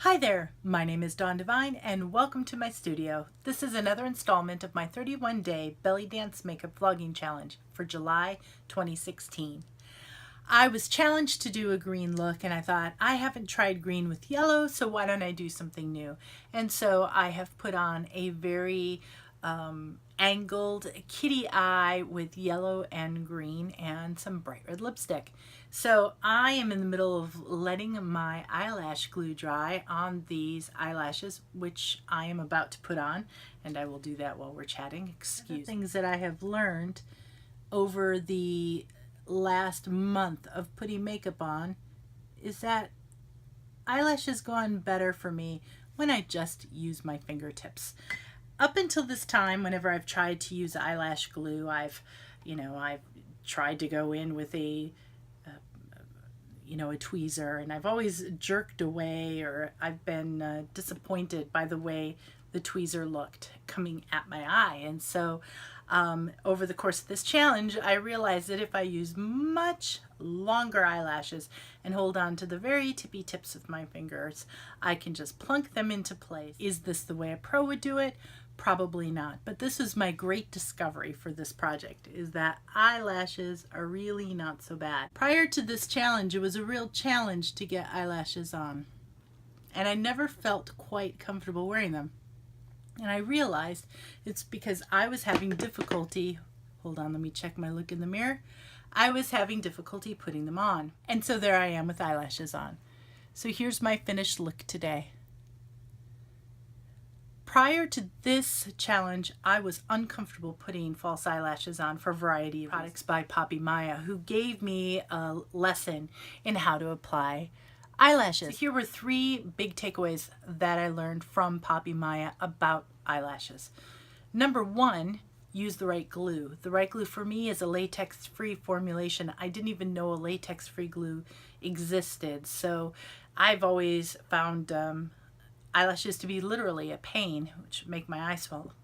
Hi there, my name is Devine and welcome to my studio. This is another installment of my 31-day belly dance makeup vlogging challenge for July 2016. I was challenged to do a green look and I thought I haven't tried green with yellow, so why don't I do something new? And so I have put on a very angled kitty eye with yellow and green and some bright red lipstick. So I am in the middle of letting my eyelash glue dry on these eyelashes, which I am about to put on, and I will do that while we're chatting. Excuse me. Things that I have learned over the last month of putting makeup on is that eyelashes go on better for me when I just use my fingertips. Up until this time, whenever I've tried to use eyelash glue, I've tried to go in with a tweezer, and I've always jerked away, or I've been disappointed by the way the tweezer looked coming at my eye. And so over the course of this challenge, I realized that if I use much longer eyelashes and hold on to the very tippy tips of my fingers, I can just plunk them into place. Is this the way a pro would do it? Probably not, but this is my great discovery for this project, is that eyelashes are really not so bad. Prior to this challenge, it was a real challenge to get eyelashes on, and I never felt quite comfortable wearing them. And I realized it's because I was having difficulty, hold on, let me check my look in the mirror. I was having difficulty putting them on. And so there I am with eyelashes on. So here's my finished look today. Prior to this challenge, I was uncomfortable putting false eyelashes on for a variety of products by Poppy Maya, who gave me a lesson in how to apply eyelashes. So here were three big takeaways that I learned from Poppy Maya about eyelashes. Number one, use the right glue. The right glue for me is a latex-free formulation. I didn't even know a latex-free glue existed, so I've always found eyelashes to be literally a pain, which make my eyes swell.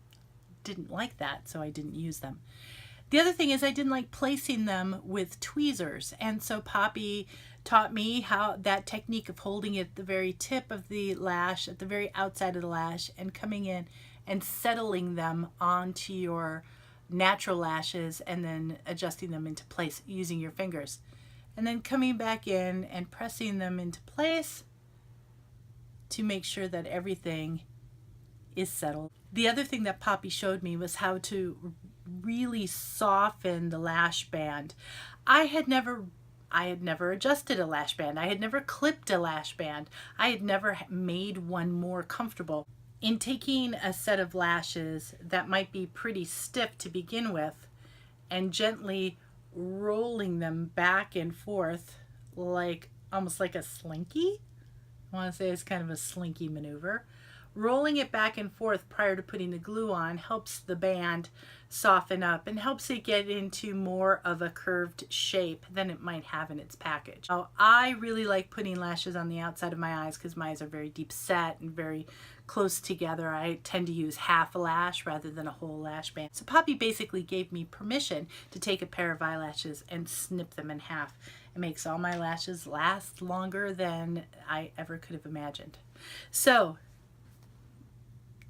Didn't like that, so I didn't use them. The other thing is I didn't like placing them with tweezers, and so Poppy taught me how that technique of holding it at the very tip of the lash, at the very outside of the lash, and coming in and settling them onto your natural lashes and then adjusting them into place using your fingers. And then coming back in and pressing them into place to make sure that everything is settled. The other thing that Poppy showed me was how to really soften the lash band. I had never adjusted a lash band. I had never clipped a lash band. I had never made one more comfortable. In taking a set of lashes that might be pretty stiff to begin with and gently rolling them back and forth like almost like a slinky, I want to say it's kind of a slinky maneuver. Rolling it back and forth prior to putting the glue on helps the band soften up and helps it get into more of a curved shape than it might have in its package. Now, I really like putting lashes on the outside of my eyes because my eyes are very deep set and very close together. I tend to use half a lash rather than a whole lash band. So Poppy basically gave me permission to take a pair of eyelashes and snip them in half. It makes all my lashes last longer than I ever could have imagined. So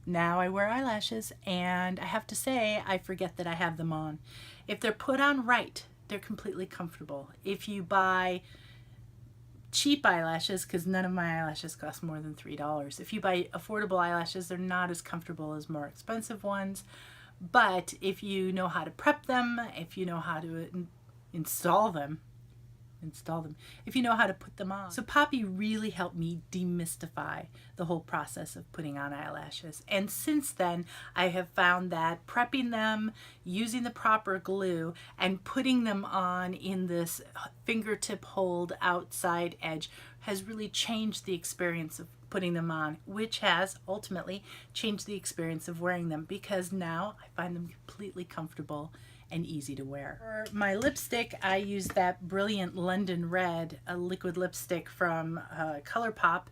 now I wear eyelashes, and I have to say I forget that I have them on. If they're put on right, they're completely comfortable. If you buy cheap eyelashes, because none of my eyelashes cost more than $3. If you buy affordable eyelashes, they're not as comfortable as more expensive ones. But if you know how to prep them, if you know how to install them, if you know how to put them on. So Poppy really helped me demystify the whole process of putting on eyelashes. And since then, I have found that prepping them, using the proper glue, and putting them on in this fingertip hold outside edge has really changed the experience of putting them on, which has ultimately changed the experience of wearing them, because now I find them completely comfortable and easy to wear. For my lipstick, I use that Brilliant London Red, a liquid lipstick from ColourPop,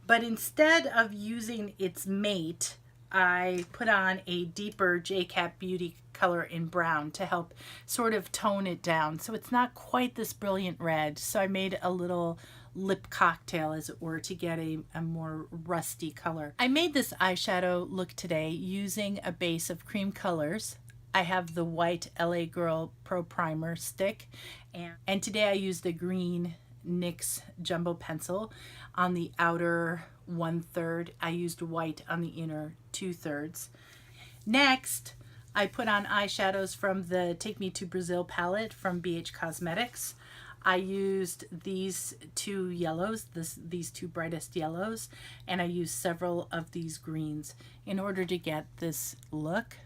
but instead of using its mate, I put on a deeper J-Cat Beauty color in brown to help sort of tone it down. So it's not quite this brilliant red, so I made a little lip cocktail, as it were, to get a more rusty color. I made this eyeshadow look today using a base of cream colors. I have the white LA Girl Pro Primer stick, and today I used the green NYX Jumbo Pencil on the outer 1/3. I used white on the inner 2/3. Next, I put on eyeshadows from the Take Me to Brazil palette from BH Cosmetics. I used these two yellows, these two brightest yellows, and I used several of these greens in order to get this look.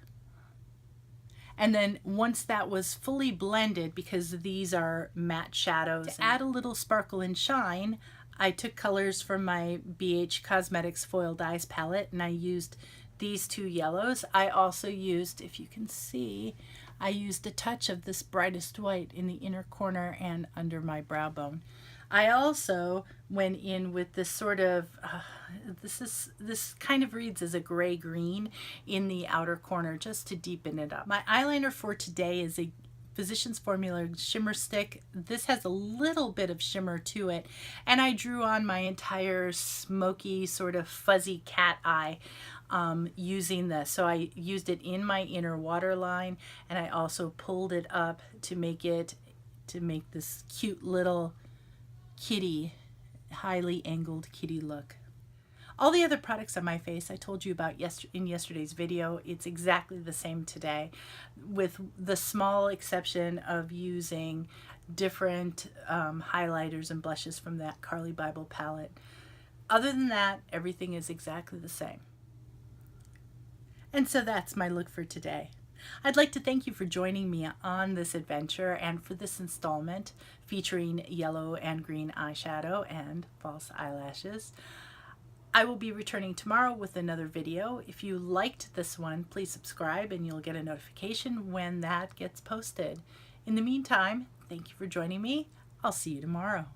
And then once that was fully blended, because these are matte shadows, to add a little sparkle and shine, I took colors from my BH Cosmetics Foiled Eyes palette and I used these two yellows. I also used, if you can see, I used a touch of this brightest white in the inner corner and under my brow bone. I also went in with this sort of, this kind of reads as a gray green in the outer corner just to deepen it up. My eyeliner for today is a Physicians Formula shimmer stick. This has a little bit of shimmer to it, and I drew on my entire smoky sort of fuzzy cat eye using this. So I used it in my inner waterline, and I also pulled it up to make this cute little kitty, highly angled kitty look. All the other products on my face I told you about in yesterday's video. It's exactly the same today, with the small exception of using different highlighters and blushes from that Carly Bible palette. Other than that, everything is exactly the same. And so that's my look for today. I'd like to thank you for joining me on this adventure and for this installment featuring yellow and green eyeshadow and false eyelashes. I will be returning tomorrow with another video. If you liked this one, please subscribe and you'll get a notification when that gets posted. In the meantime, thank you for joining me. I'll see you tomorrow.